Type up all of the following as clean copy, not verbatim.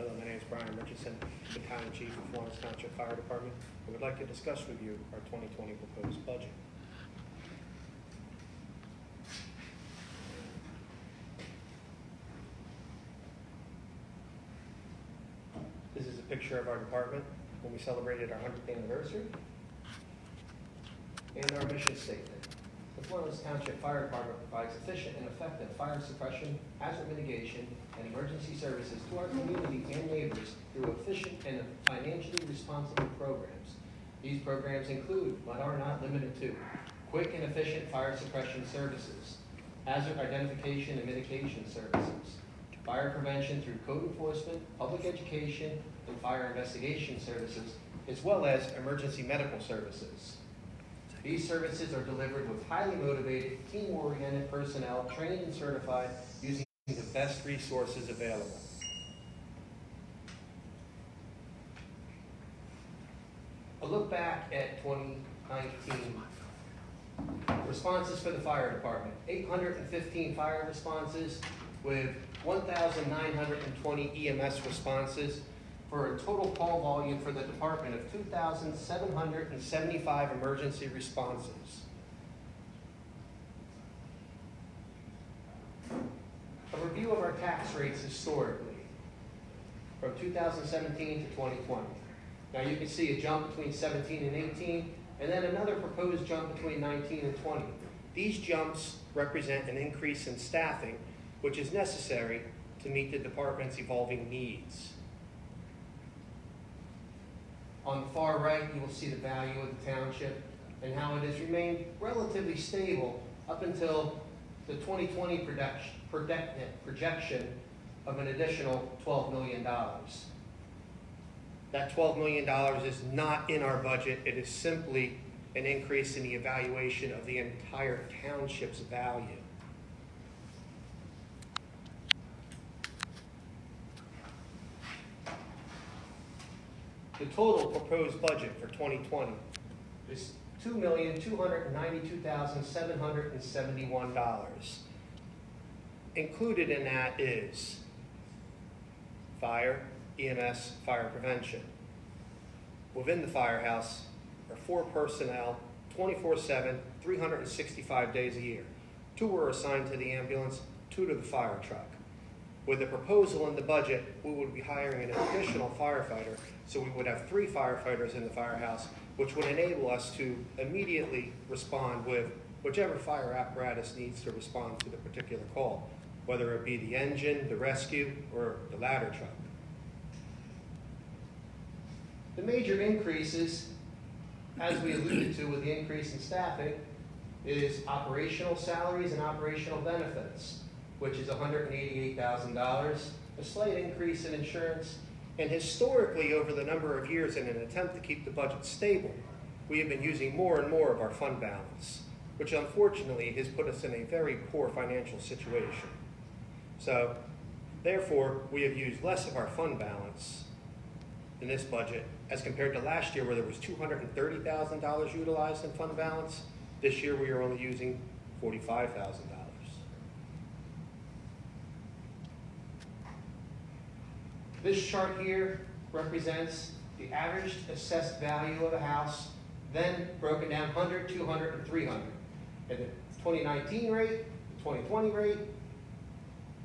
Hello, my name is Richardson, Battalion Chief of Florence Township Fire Department. I would like to discuss with you our 2020 proposed budget. This is a picture of our department when we celebrated our 100th anniversary and our mission statement. The Florence Township Fire Department provides efficient and effective fire suppression, hazard mitigation, and emergency services to our community and neighbors through efficient and financially responsible programs. These programs include, but are not limited to, quick and efficient fire suppression services, hazard identification and mitigation services, fire prevention through code enforcement, public education, and fire investigation services, as well as emergency medical services. These services are delivered with highly motivated, team-oriented personnel trained and certified using the best resources available. A look back at 2019. Responses for the fire department. 815 fire responses with 1,920 EMS responses for a total call volume for the department of 2,775 emergency responses. A review of our tax rates historically from 2017 to 2020. Now you can see a jump between 17 and 18, and then another proposed jump between 19 and 20. These jumps represent an increase in staffing, which is necessary to meet the department's evolving needs. On the far right, you will see the value of the township and how it has remained relatively stable up until the 2020 projection of an additional $12 million. That $12 million is not in our budget. It is simply an increase in the evaluation of the entire township's value. The total proposed budget for 2020 is $2,292,771. Included in that is fire, EMS, fire prevention. Within the firehouse are 4 personnel, 24/7, 365 days a year. 2 were assigned to the ambulance, 2 to the fire truck. With the proposal in the budget, we would be hiring an additional firefighter, so we would have 3 firefighters in the firehouse, which would enable us to immediately respond with whichever fire apparatus needs to respond to the particular call, whether it be the engine, the rescue, or the ladder truck. The major increases, as we alluded to with the increase in staffing, is operational salaries and operational benefits, which is $188,000, a slight increase in insurance, and historically over the number of years in an attempt to keep the budget stable, we have been using more and more of our fund balance, which unfortunately has put us in a very poor financial situation. So, therefore, we have used less of our fund balance in this budget as compared to last year where there was $230,000 utilized in fund balance. This year we are only using $45,000. This chart here represents the average assessed value of a house, then broken down 100, 200, and 300. And the 2019 rate, the 2020 rate,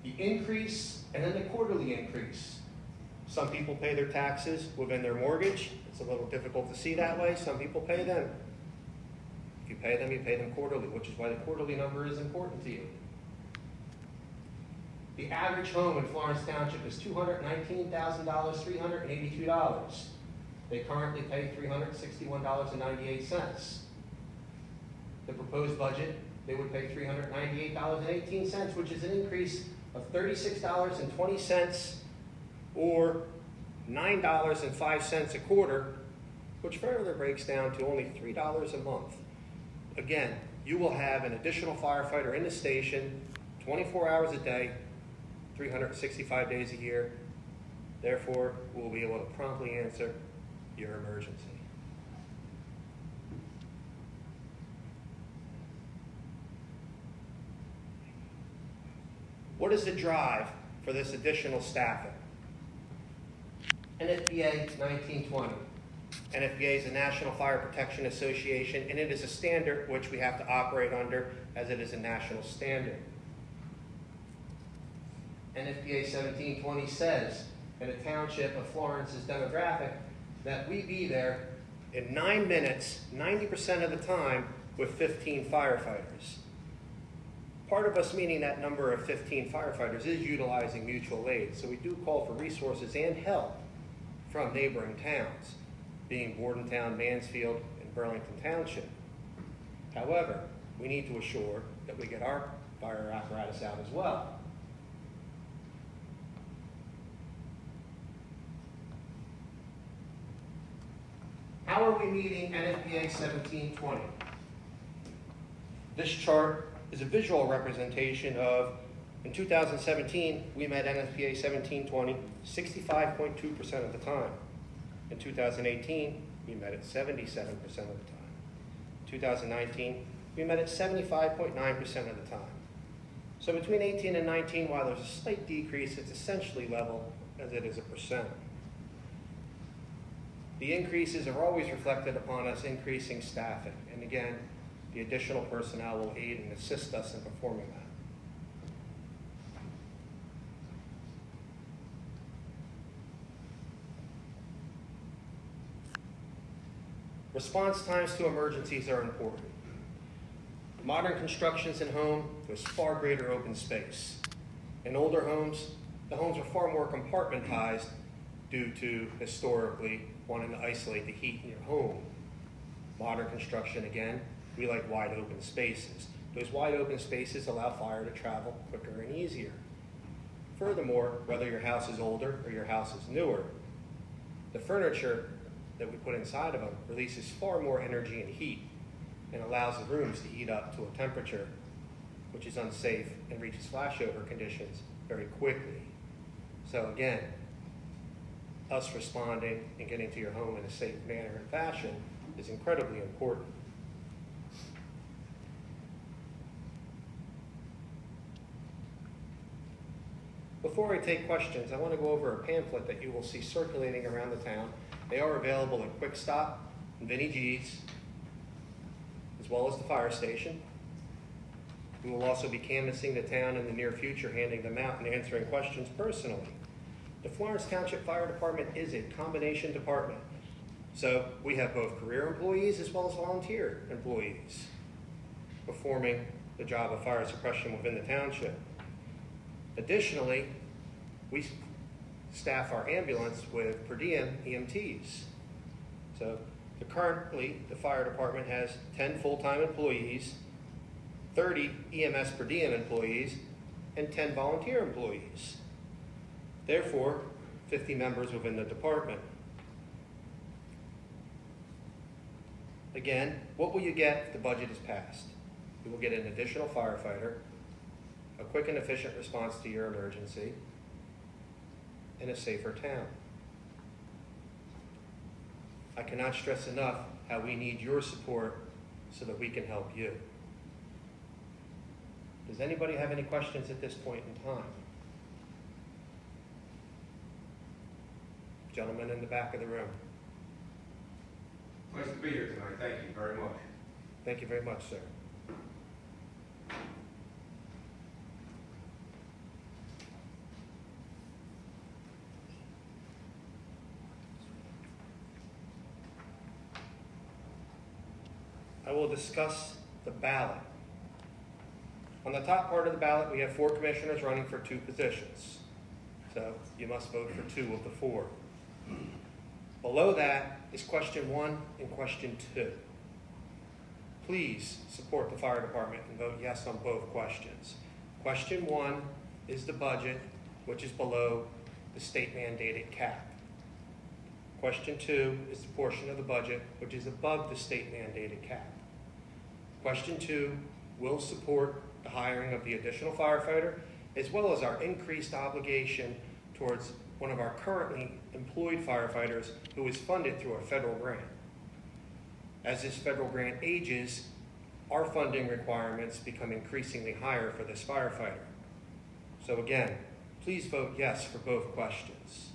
the increase, and then the quarterly increase. Some people pay their taxes within their mortgage. It's a little difficult to see that way. Some people pay them. If you pay them quarterly, which is why the quarterly number is important to you. The average home in Florence Township is $219,382. They currently pay $361.98. The proposed budget, they would pay $398.18, which is an increase of $36.20 or $9.05 a quarter, which further breaks down to only $3 a month. Again, you will have an additional firefighter in the station 24 hours a day, 365 days a year. Therefore, we'll be able to promptly answer your emergency. What is the drive for this additional staffing? NFPA 1920. NFPA is the National Fire Protection Association, and it is a standard which we have to operate under as it is a national standard. NFPA 1720 says in a township of Florence's demographic that we be there in 9 minutes, 90% of the time, with 15 firefighters. Part of us meeting that number of 15 firefighters is utilizing mutual aid, so we do call for resources and help from neighboring towns, being Bordentown, Mansfield, and Burlington Township. However, we need to assure that we get our fire apparatus out as well. How are we meeting NFPA 1720? This chart is a visual representation of, in 2017, we met NFPA 1720 65.2% of the time. In 2018, we met it 77% of the time. In 2019, we met it 75.9% of the time. So between 18 and 19, while there's a slight decrease, it's essentially level as it is a percent. The increases are always reflected upon us increasing staffing. And again, the additional personnel will aid and assist us in performing that. Response times to emergencies are important. Modern constructions in home, there's far greater open space. In older homes, the homes are far more compartmentized due to historically wanting to isolate the heat in your home. Modern construction, again, we like wide open spaces. Those wide open spaces allow fire to travel quicker and easier. Furthermore, whether your house is older or your house is newer, the furniture that we put inside of them releases far more energy and heat and allows the rooms to heat up to a temperature which is unsafe and reaches flashover conditions very quickly. So again, us responding and getting to your home in a safe manner and fashion is incredibly important. Before I take questions, I want to go over a pamphlet that you will see circulating around the town. They are available at Quick Stop and Vinnie G's, as well as the fire station. We will also be canvassing the town in the near future, handing them out and answering questions personally. The Florence Township Fire Department is a combination department. So we have both career employees as well as volunteer employees performing the job of fire suppression within the township. Additionally, we staff our ambulance with per diem EMTs. So currently, the fire department has 10 full-time employees, 30 EMS per diem employees, and 10 volunteer employees. Therefore, 50 members within the department. Again, what will you get if the budget is passed? You will get an additional firefighter, a quick and efficient response to your emergency, and a safer town. I cannot stress enough how we need your support so that we can help you. Does anybody have any questions at this point in time? Gentleman in the back of the room. Nice to be here tonight. Thank you very much. Thank you very much, sir. I will discuss the ballot. On the top part of the ballot, we have 4 commissioners running for 2 positions. So you must vote for 2 of the 4. Below that is question 1 and question 2. Please support the fire department and vote yes on both questions. Question 1 is the budget, which is below the state mandated cap. Question 2 is the portion of the budget which is above the state mandated cap. Question 2 will support the hiring of the additional firefighter, as well as our increased obligation towards one of our currently employed firefighters who is funded through a federal grant. As this federal grant ages, our funding requirements become increasingly higher for this firefighter. So again, please vote yes for both questions.